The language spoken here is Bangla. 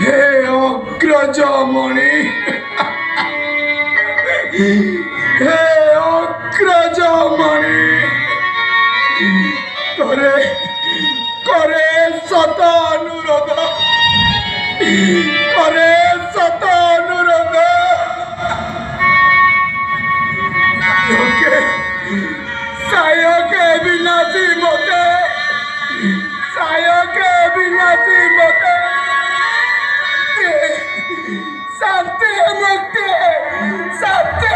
হে অগ্রজমণি, হে অগ্রজমণি, করে করে শত অনুরোধ, করে শত অনুরোধ, সায়কে বিনাশী মতে, সায়কে বিনাশী মতে শান্তি মুক্তি, শান্তি